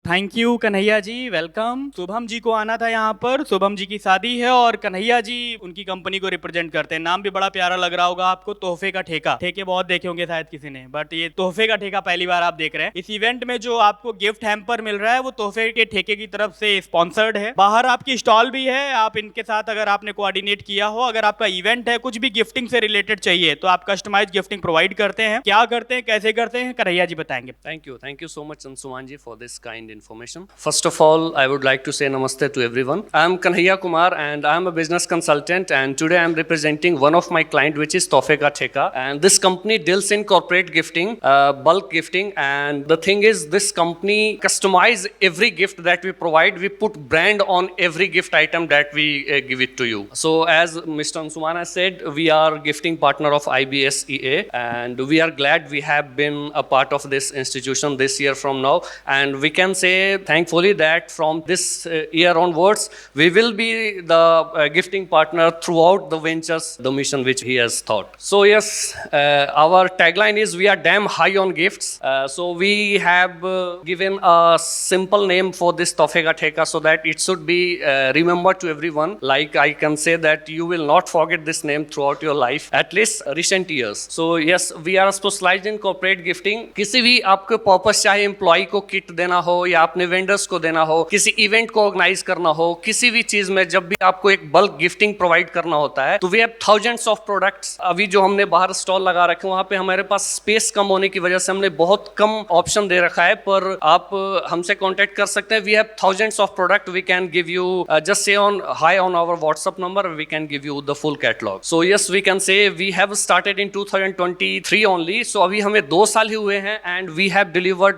Thank you Kanhaiya ji, welcome. Shubham ji को आना था यहाँ पर। शुभम जी की शादी है और कन्हैया जी उनकी कंपनी को रिप्रेजेंट करते हैं। नाम भी बड़ा प्यारा लग रहा होगा आपको, तोहफे का ठेका। ठेके बहुत देखे होंगे शायद किसी ने, बट ये तोहफे का ठेका पहली बार आप देख रहे हैं। इस इवेंट में जो आपको गिफ्ट हैम्पर मिल रहा है वो तोहफे के ठेके की तरफ से स्पॉन्सर्ड है। बाहर आपकी स्टॉल भी है, आप इनके साथ अगर आपने कोऑर्डिनेट किया हो, अगर आपका इवेंट है, कुछ भी गिफ्टिंग से रिलेटेड चाहिए तो आप कस्टमाइज गिफ्टिंग प्रोवाइड करते हैं। क्या करते हैं, कैसे करते हैं, कन्हैया जी बताएंगे। Thank you so much, Ansuman ji, for this kind information. First of all, I would like to say namaste to everyone. I am Kanhaiya Kumar, and I am a business consultant. And today I am representing one of my client, which is Tohfe Ka Theka. And this company deals in corporate gifting, bulk gifting. And the thing is, this company customize every gift that we provide. We put brand on every gift item that we give it to you. So, as Mr. Ansumana said, we are gifting partner of IBSEA, and we are glad we have been a part of this institution this year from now. And we can say thankfully that from this year onwards we will be the gifting partner throughout the ventures, the mission which he has thought. So yes, our tagline is we are damn high on gifts. So we have given a simple name for this Tohfe Ka Theka so that it should be remembered to everyone. Like I can say that you will not forget this name throughout your life, at least recent years. So yes, we are specialized in corporate gifting. किसी भी आपके purpose, चाहे employ को kit देना हो या अपने vendors को देना हो, किसी इवेंट को ऑर्गेनाइज करना हो, किसी भी चीज में जब भी आपको एक बल्क गिफ्टिंग प्रोवाइड करना होता है तो we have thousands of products. अभी जो हमने बाहर स्टॉल लगा रखे हैं वहां पे हमारे पास स्पेस कम होने की वजह से हमने बहुत कम ऑप्शन दे रखा है, पर आप हमसे कॉन्टेक्ट कर सकते हैं। We have thousands of product, we can give you just say on hi on our WhatsApp number, we can give you the full catalogue. So yes, we can say we have started in 2023 only. So अभी हमें 2 साल ही हुए हैं and we have delivered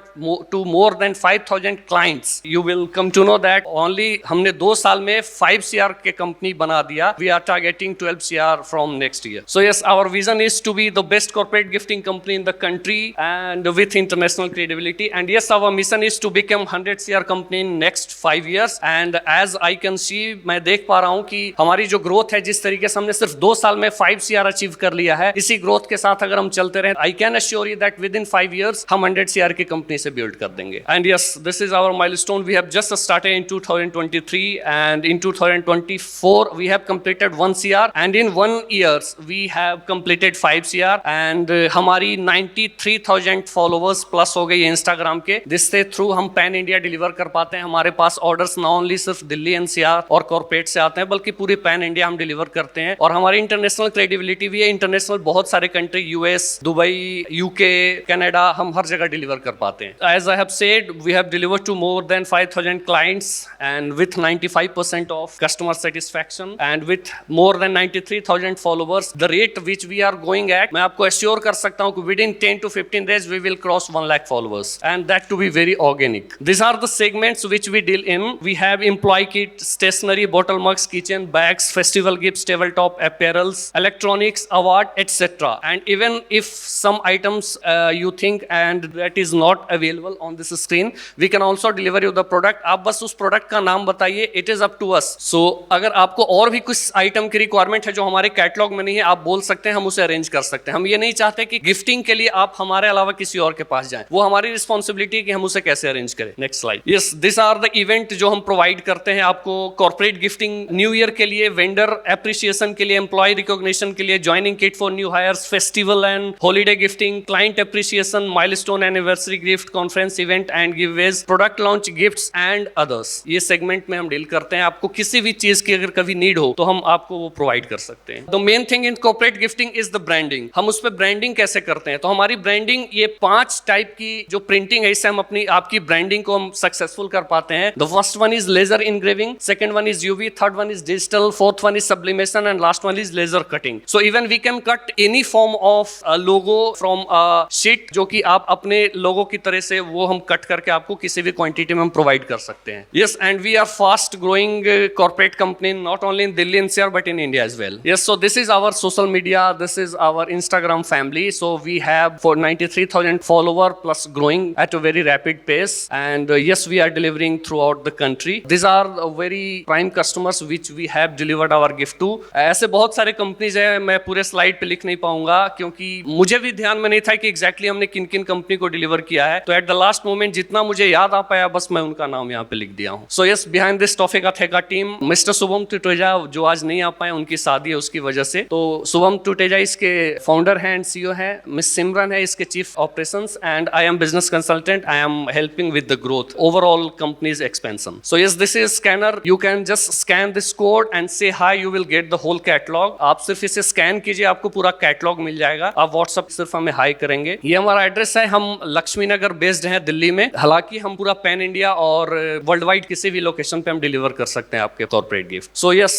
to more than 5,000 clients. You will come to know that only हमने 2 साल में 5 CR के company बना दिया. We are targeting 12 CR from next year. So yes, our vision is to be the best corporate gifting company in the country and with international credibility. And yes, our mission is to become 100 CR company in next 5 years. And as I can see, मैं देख पा रहा हूँ कि हमारी जो growth है, जिस तरीके से हमने सिर्फ 2 साल में 5 CR अचीव कर लिया है, इसी ग्रोथ के साथ अगर हम चलते रहे, I can assure you that within 5 years हम 100 CR की कंपनी से बिल्ड कर देंगे। And yes, this is our milestone. We have just started in 2023 and in 2024 we have completed 1 CR and in 1 years we have completed 5 CR and हमारी 93,000 followers plus हो गई Instagram के, जिससे through हम pan India deliver कर पाते हैं। हमारे पास ऑर्डर्स ना ओनली सिर्फ दिल्ली NCR और कॉर्पोरेट से आते हैं, बल्कि पूरे पैन इंडिया हम डिलीवर करते हैं। और हमारी इंटरनेशनल क्रेडिबिलिटी भी है। इंटरनेशनल बहुत सारे country, US, Dubai, UK, Canada, हम हर जगह डिलीवर कर पाते हैं। As I have said, we have delivered to more than 5,000 clients and with 95% of customer satisfaction and with more than 93,000 followers, the rate which we are going at, मैं आपको assure कर सकता हूँ कि within 10 to 15 days we will cross 1 lakh followers, and that to be very organic. These are the segments which we deal in. We have employee kit, stationery, bottle mugs, kitchen bags, festival gifts, tabletop apparels, electronics, award, etc. And even if some items you think and that is not available on this screen, we can also deliver you the product. आप बस उस product का नाम बताइए, it is up to us. So अगर आपको और भी कुछ आइटम की रिक्वायरमेंट है जो हमारे कैटलॉग में नहीं है, आप बोल सकते हैं, हम उसे अरेंज कर सकते हैं। हम ये नहीं चाहते कि गिफ्टिंग के लिए आप हमारे अलावा किसी और के पास जाएं, वो हमारी रिस्पॉन्सिबिलिटी है कि हम उसे कैसे अरेंज करें। Next slide. Yes, this are the event जो हम प्रोवाइड करते हैं आपको। कॉर्पोरेट गिफ्टिंग, न्यू ईयर के लिए, वेंडर एप्रिसिएशन के लिए, एम्प्लॉय रिकॉग्निशन के लिए, joining kit for new hires, festival and holiday gifting, client appreciation, milestone anniversary gift, conference event and giveaways, product launch gifts and others. ये segment में हम deal करते हैं। आपको किसी भी चीज की अगर कभी नीड हो तो हम आपको वो प्रोवाइड कर सकते हैं। The main thing in corporate gifting is the branding. हम उस पर ब्रांडिंग कैसे करते हैं? तो हमारी ब्रांडिंग, ये 5 टाइप की जो प्रिंटिंग है, इससे हम अपनी आपकी ब्रांडिंग को हम सक्सेसफुल कर पाते हैं। The first one is laser engraving, second one is UV, third one is digital, fourth one is sublimation and last one is laser cutting. So even we can cut any form of logo from a sheet, जो कि आप अपने लोगो की तरह से वो हम cut करके आपको किसी भी क्वांटिटी में हम प्रोवाइड कर सकते हैं। Yes, and we are fast growing corporate company not only in Delhi NCR but in India as well. Yes, so this is our social media, this is our Instagram family. So we have for 93,000 follower plus growing at a very rapid pace, and yes, we are delivering throughout the country. These are very prime customers which we have delivered our gift to. ऐसे बहुत सारे companies हैं, मैं पूरे slide पे लिख नहीं पाऊंगा क्योंकि मुझे भी ध्यान में नहीं था कि एग्जैक्टली हमने किन किन कंपनी को डिलीवर किया है। तो एट द लास्ट मोमेंट जितना मुझे याद आ पाया, बस मैं उनका नाम यहाँ पे लिख दिया हूँ. So yes, behind this टॉफे का ठेका टीम, मिस्टर शुभम टुटेजा जो आज नहीं आ पाए, उनकी शादी है उसकी वजह से. तो शुभम टुटेजा इसके फाउंडर हैं एंड सीईओ हैं. मिस सिमरन है इसके chief operations, and I am business consultant. I am helping with the growth overall companies expansion. So yes, this is scanner. You can just scan this code and say hi, you will get the whole catalogue. आप सिर्फ इसे scan कीजिए, आपको पूरा catalogue मिल जाएगा. आप WhatsApp सिर्फ हमें हाई करेंगे. ये हमारा एड्रेस है. हम लक्ष्मी नगर बेस्ड हैं दिल्ली में. हालांकि हम पूरा पैन इंडिया और वर्ल्ड वाइड किसी भी लोकेशन पे हम डिलीवर कर सकते हैं आपके corporate gift. So yes,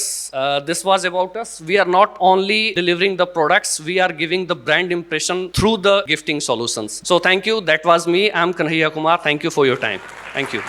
this was about us. We are not only delivering the products, we are giving the brand impression through the gifting solutions. So thank you. That was me. I'm Kanhaiya Kumar. Thank you for your time. Thank you.